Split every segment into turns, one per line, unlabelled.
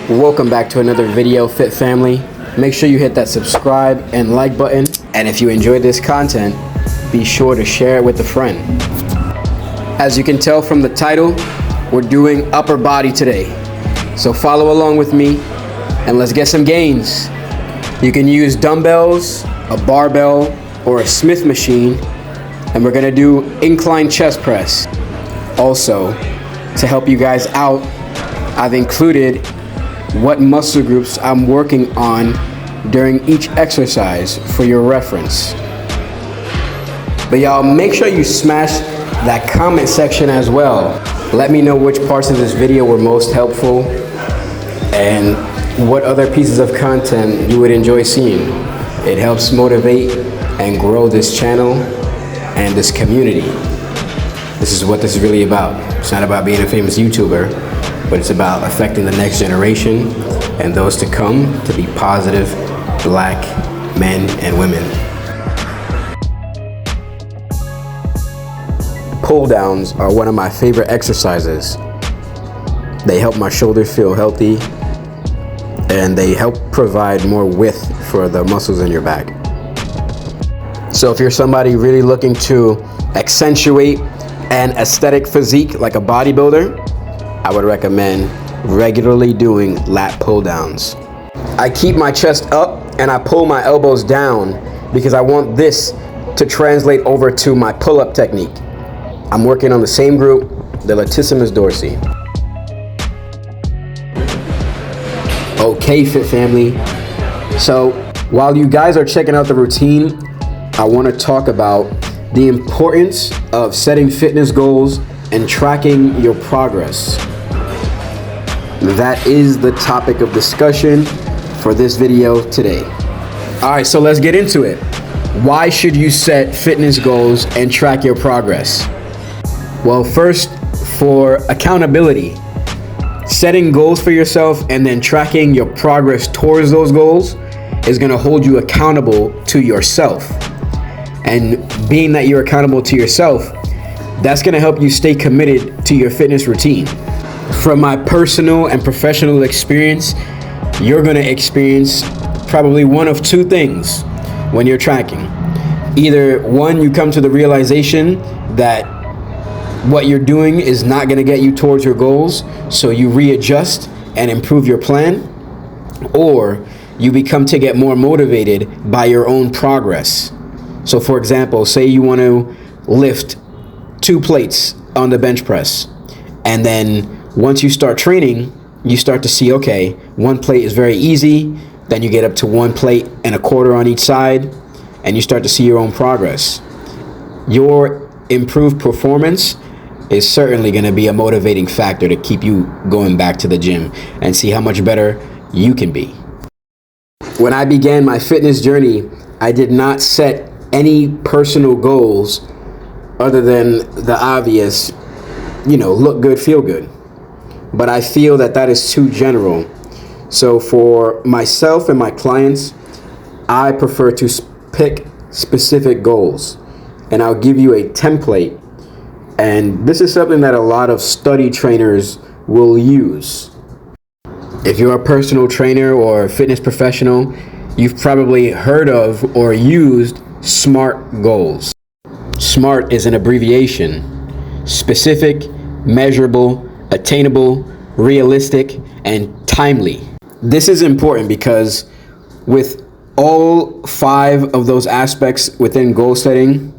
Welcome back to another video, Fit Family. Make sure you hit that subscribe and like button. And if you enjoyed this content, be sure to share it with a friend. As you can tell from the title, we're doing upper body today. So follow along with me and let's get some gains. You can use dumbbells, a barbell, or a Smith machine. And we're gonna do incline chest press. Also, to help you guys out, I've included what muscle groups I'm working on during each exercise for your reference. But y'all, make sure you smash that comment section as well. Let me know which parts of this video were most helpful and what other pieces of content you would enjoy seeing. It helps motivate and grow this channel and this community. This is what this is really about. It's not about being a famous YouTuber, but it's about affecting the next generation and those to come to be positive Black men and women. Pull downs are one of my favorite exercises. They help my shoulders feel healthy and they help provide more width for the muscles in your back. So if you're somebody really looking to accentuate an aesthetic physique like a bodybuilder, I would recommend regularly doing lat pull downs. I keep my chest up and I pull my elbows down because I want this to translate over to my pull-up technique. I'm working on the same group, the latissimus dorsi. Okay, Fit Family. So while you guys are checking out the routine, I want to talk about the importance of setting fitness goals and tracking your progress. That is the topic of discussion for this video today. All right, so let's get into it. Why should you set fitness goals and track your progress? Well, first, for accountability. Setting goals for yourself and then tracking your progress towards those goals is going to hold you accountable to yourself. And being that you're accountable to yourself, that's going to help you stay committed to your fitness routine. From my personal and professional experience, you're going to experience probably one of two things when you're tracking. Either one, you come to the realization that what you're doing is not going to get you towards your goals, so you readjust and improve your plan, or you become to get more motivated by your own progress. So for example, say you want to lift 2 plates on the bench press, and then once you start training, you start to see, okay, 1 plate is very easy, then you get up to 1 plate and a quarter on each side, and you start to see your own progress. Your improved performance is certainly going to be a motivating factor to keep you going back to the gym and see how much better you can be. When I began my fitness journey, I did not set any personal goals other than the obvious, look good, feel good. But I feel that that is too general. So for myself and my clients, I prefer to pick specific goals. And I'll give you a template. And this is something that a lot of study trainers will use. If you're a personal trainer or fitness professional, you've probably heard of or used S.M.A.R.T goals. S.M.A.R.T is an abbreviation: specific, measurable, attainable, realistic, and timely. This is important because with all 5 of those aspects within goal setting,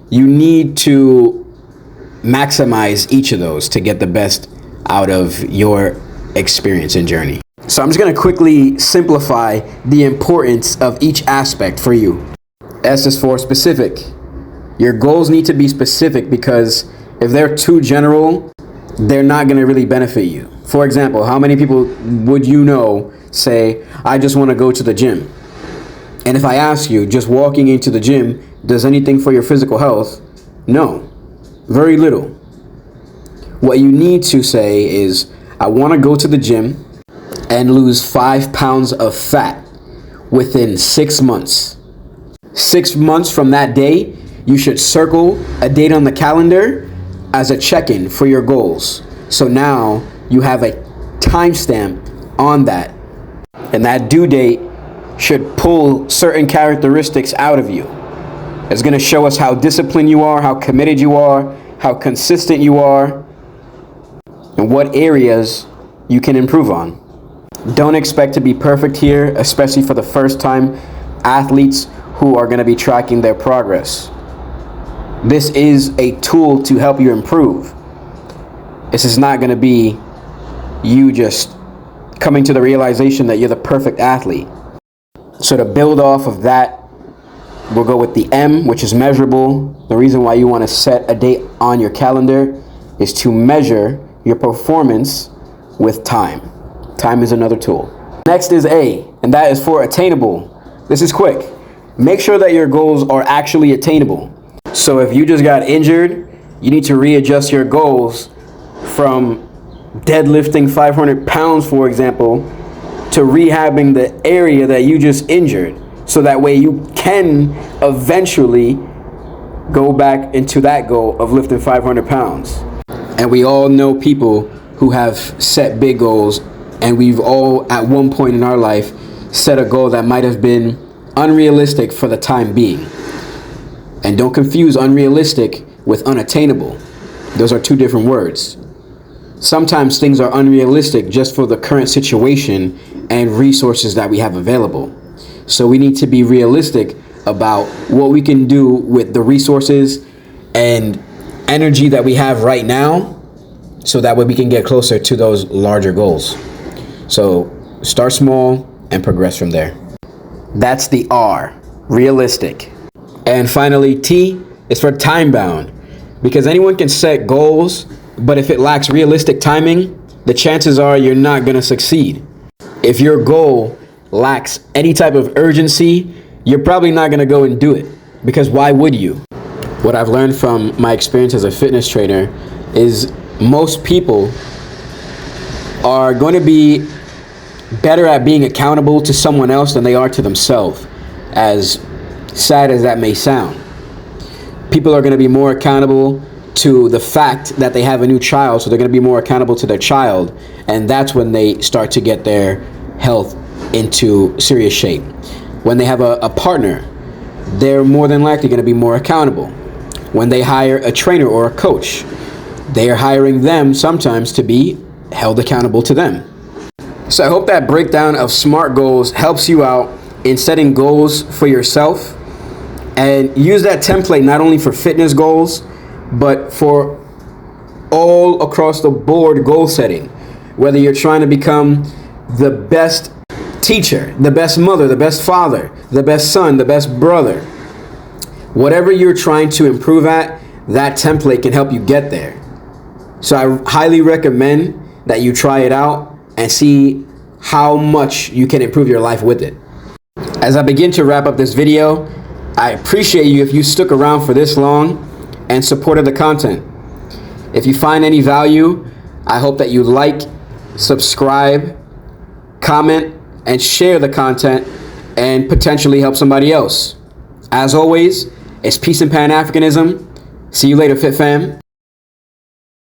you need to maximize each of those to get the best out of your experience and journey. So I'm just going to quickly simplify the importance of each aspect for you. S is for specific. Your goals need to be specific because if they're too general, they're not going to really benefit you. For example, how many people would you know say, I just want to go to the gym? And if I ask you, just walking into the gym does anything for your physical health? No, very little. What you need to say is, I want to go to the gym and lose 5 pounds of fat within 6 months. 6 months from that day, you should circle a date on the calendar as a check-in for your goals. So now you have a timestamp on that. And that due date should pull certain characteristics out of you. It's going to show us how disciplined you are, how committed you are, how consistent you are, and what areas you can improve on. Don't expect to be perfect here, especially for the first time athletes who are going to be tracking their progress. This is a tool to help you improve. This is not going to be you just coming to the realization that you're the perfect athlete. So to build off of that, we'll go with the M, which is measurable. The reason why you want to set a date on your calendar is to measure your performance with time. Time is another tool. Next is A, and that is for attainable. This is quick. Make sure that your goals are actually attainable. So if you just got injured, you need to readjust your goals from deadlifting 500 pounds, for example, to rehabbing the area that you just injured. So that way you can eventually go back into that goal of lifting 500 pounds. And we all know people who have set big goals, and we've all at one point in our life set a goal that might have been unrealistic for the time being. And don't confuse unrealistic with unattainable. Those are two different words. Sometimes things are unrealistic just for the current situation and resources that we have available. So we need to be realistic about what we can do with the resources and energy that we have right now, so that way we can get closer to those larger goals. So start small and progress from there. That's the R, realistic. And finally, T is for time bound, because anyone can set goals, but if it lacks realistic timing, the chances are you're not going to succeed. If your goal lacks any type of urgency, you're probably not going to go and do it, because why would you? What I've learned from my experience as a fitness trainer is most people are going to be better at being accountable to someone else than they are to themselves, as sad as that may sound. People are going to be more accountable to the fact that they have a new child, so they're going to be more accountable to their child, and that's when they start to get their health into serious shape. When they have a partner, they're more than likely going to be more accountable. When they hire a trainer or a coach, they are hiring them sometimes to be held accountable to them. So I hope that breakdown of SMART goals helps you out in setting goals for yourself, and use that template not only for fitness goals, but for all across the board goal setting. Whether you're trying to become the best teacher, the best mother, the best father, the best son, the best brother, whatever you're trying to improve at, that template can help you get there. So I highly recommend that you try it out and see how much you can improve your life with it. As I begin to wrap up this video, I appreciate you if you stuck around for this long and supported the content. If you find any value, I hope that you like, subscribe, comment, and share the content and potentially help somebody else. As always, it's peace and Pan-Africanism. See you later, Fit Fam.